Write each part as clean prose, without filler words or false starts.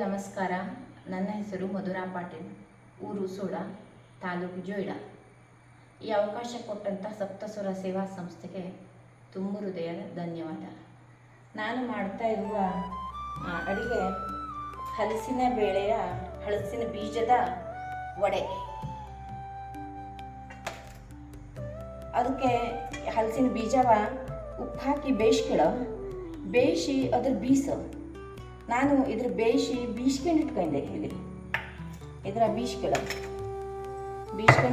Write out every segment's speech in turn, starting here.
ನಮಸ್ಕಾರ. ನನ್ನ ಹೆಸರು ಮಧುರಾ ಪಾಟೀಲ್, ಊರು ಸೋಡ, ತಾಲೂಕು ಜೋಯಿಡಾ. ಈ ಅವಕಾಶ ಕೊಟ್ಟಂಥ ಸಪ್ತಸ್ವರ ಸೇವಾ ಸಂಸ್ಥೆಗೆ ತುಂಬ ಹೃದಯದ ಧನ್ಯವಾದ. ನಾನು ಮಾಡ್ತಾ ಇರುವ ಅಡುಗೆ ಹಲಸಿನ ಬೇಳೆಯ ಹಲಸಿನ ಬೀಜದ ವಡೆ. ಅದಕ್ಕೆ ಹಲಸಿನ ಬೀಜವ ಉಪ್ಪು ಹಾಕಿ ಬೇಯಿಸಿ ಅದ್ರ ಬೀಸು. ನಾನು ಇದ್ರ ಬೀಸ್ಕೊಂಡು ಇಟ್ಕೊಂಡೆ. ಇಲ್ಲಿ ಇದರ ಬೀಸ್ಕೊಂಡು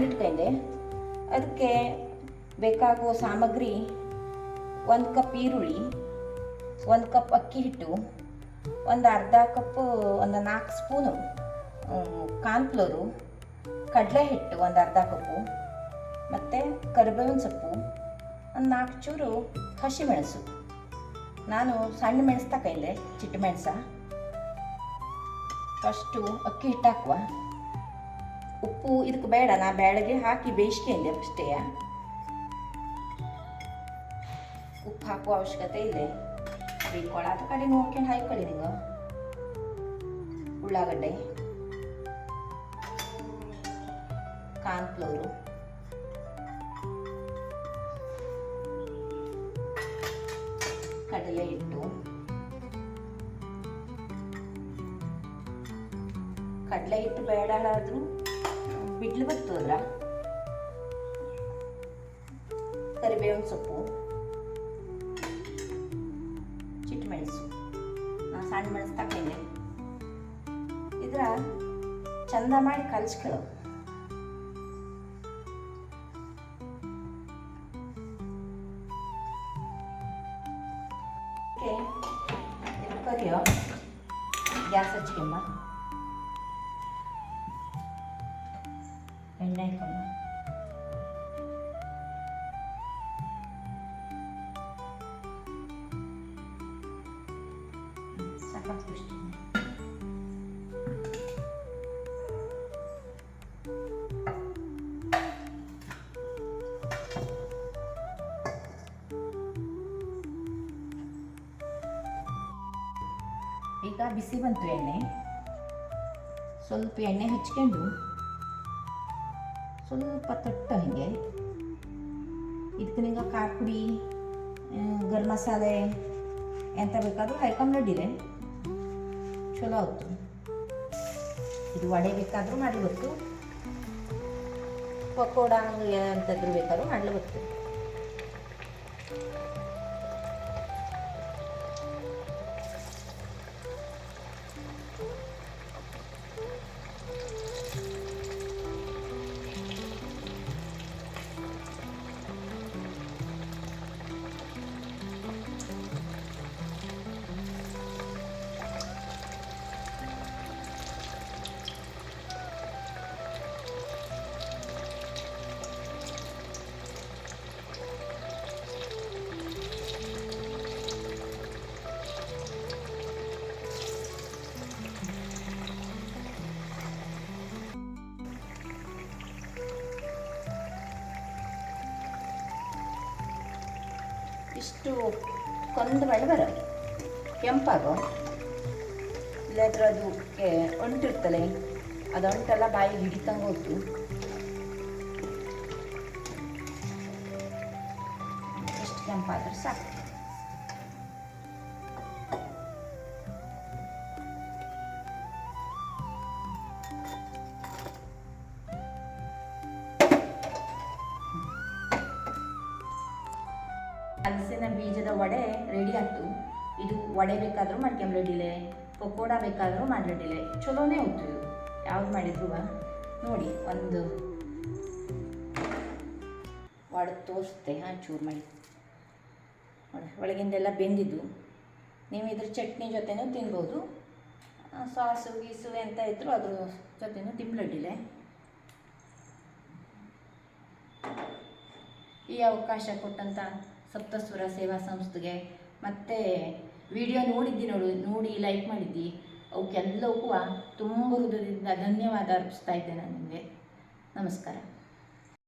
ಇಟ್ಕೊಂಡೆ. ಅದಕ್ಕೆ ಬೇಕಾಗುವ ಸಾಮಗ್ರಿ: 1 ಕಪ್ ಈರುಳ್ಳಿ, 1 ಕಪ್ ಅಕ್ಕಿ ಹಿಟ್ಟು, ಒಂದು ಅರ್ಧ ಕಪ್ಪು 4 ಸ್ಪೂನು ಕಾರ್ನ್ಫ್ಲೋರು, ಕಡಲೆ ಹಿಟ್ಟು ಒಂದು ಅರ್ಧ ಕಪ್ಪು, ಮತ್ತು ಕರಿಬೇವಿನ ಸೊಪ್ಪು, ಒಂದು 4 ಚೂರು ಹಸಿಮೆಣಸು. ನಾನು ಸಣ್ಣ ಮೆಣಸು ತಗೊಂಡೆ, ಚಿಟ್ಟು ಮೆಣಸ. ಫಸ್ಟು ಅಕ್ಕಿ ಹಿಟ್ಟು ಹಾಕುವ. ಉಪ್ಪು ಇದಕ್ಕೆ ಬೇಡ, ನಾ ಬೇಳೆಗೆ ಹಾಕಿ ಬೇಯಿಸ್ಕೊಂಡೆ ಫಸ್ಟೇ. ಉಪ್ಪು ಹಾಕುವ ಅವಶ್ಯಕತೆ ಇದೆ. ಬೇಯ್ಕೊಳ್ಳೋದು ಕಡೆ ನೋಡ್ಕೊಂಡು ಹಾಕೊಳ್ಳಿ. ನಿಂಗೆ ಉಳ್ಳಾಗಡ್ಡೆ, ಕಾರ್ನ್ಫ್ಲೋರು, ಕಡಲೆ ಹಿಟ್ಟು, ಕಡಲೆ ಹಿಟ್ಟು ಬೇಡಾದ್ರೂ ಬಿಡ್ಲು ಬರ್ತದ್ರ, ಕರಿಬೇವಿನ ಸೊಪ್ಪು, ಚಿಟ್ಟು ಮೆಣಸು. ನಾ ಸಣ್ಣ ಮೆಣಸು ತಗೊಂಡೆ. ಇದ್ರ ಚಂದ ಮಾಡಿ ಕಲ್ಸ್ಕೊಳ್ಳೋ. ಕರಿಯೋ ಗ್ಯಾಸ್ ಹಚ್ಕೊಂಬ, ಎಣ್ಣೆ ಹಾಕೊಂಬ. ಸಾಕಾಗ್ತದೆ. ಈಗ ಬಿಸಿ ಬಂತು ಎಣ್ಣೆ. ಸ್ವಲ್ಪ ಎಣ್ಣೆ ಹಚ್ಕೊಂಡು ಸ್ವಲ್ಪ ತಟ್ಟ ಹಿಂಗೆ. ಇದಕ್ಕೆ ನಿಂಗೆ ಖಾರ ಪುಡಿ, ಗರಂ ಮಸಾಲೆ ಎಂತ ಬೇಕಾದರೂ ಹಾಕೊಂಡು ನಡಿಲೆ ಚಲೋ ಆಯ್ತು. ಇದು ವಡೆ ಬೇಕಾದರೂ ಮಾಡಲಿತ್ತು, ಪಕೋಡ ಎಂಥದ್ರು ಬೇಕಾದ್ರೂ ಮಾಡಲಿತ್ತು. ಇಷ್ಟು ಕೊಂದು ಮೇಲೆ ಬರೋದು ಕೆಂಪಾಗೋ. ಇಲ್ಲಾದ್ರೆ ಅದಕ್ಕೆ ಅಂಟಿರ್ತಲೆ, ಅದು ಅಂಟೆಲ್ಲ ಬಾಯಿಗೆ ಹಿಡಿತಂಗೆ ಹೋಗ್ತು. ಎಷ್ಟು ಕೆಂಪಾದ್ರೆ ಸಾಕು. ಹಲಸಿನ ಬೀಜದ ವಡೆ ರೆಡಿ ಆಯ್ತು. ಇದು ವಡೆ ಬೇಕಾದರೂ ಮಾಡ್ಕೊಂಬ್ರಡಿಲೆ, ಪಕೋಡ ಬೇಕಾದರೂ ಮಾಡ್ರಡಿಲೆ, ಚಲೋನೇ ಹೋಗ್ತು. ಇದು ಯಾವ್ದು ಮಾಡಿದ್ರು ನೋಡಿ. ಒಂದು ವಡೆ ತೋರಿಸುತ್ತೆ. ಚೂರು ಮಾಡಿ ಒಳಗಿಂದೆಲ್ಲ ಬೆಂದಿದ್ದು. ನೀವು ಇದ್ರ ಚಟ್ನಿ ಜೊತೆನೂ ತಿನ್ಬೋದು, ಸಾಸು ಗೀಸು ಎಂತ ಇದ್ರು ಅದ್ರ ಜೊತೆನೂ ತಿನ್ಬ್ರಡಿಲೆ. ಈ ಅವಕಾಶ ಕೊಟ್ಟಂಥ ಸಪ್ತಸ್ವರ ಸೇವಾ ಸಂಸ್ಥೆಗೆ ಮತ್ತು ವಿಡಿಯೋ ನೋಡಿ ಲೈಕ್ ಮಾಡಿದ್ದಿ, ಅವಕ್ಕೆಲ್ಲವಕ್ಕೂ ತುಂಬ ಹೃದಯದಿಂದ ಧನ್ಯವಾದ ಅರ್ಪಿಸ್ತಾ ಇದ್ದೇನೆ. ನಿಮಗೆ ನಮಸ್ಕಾರ.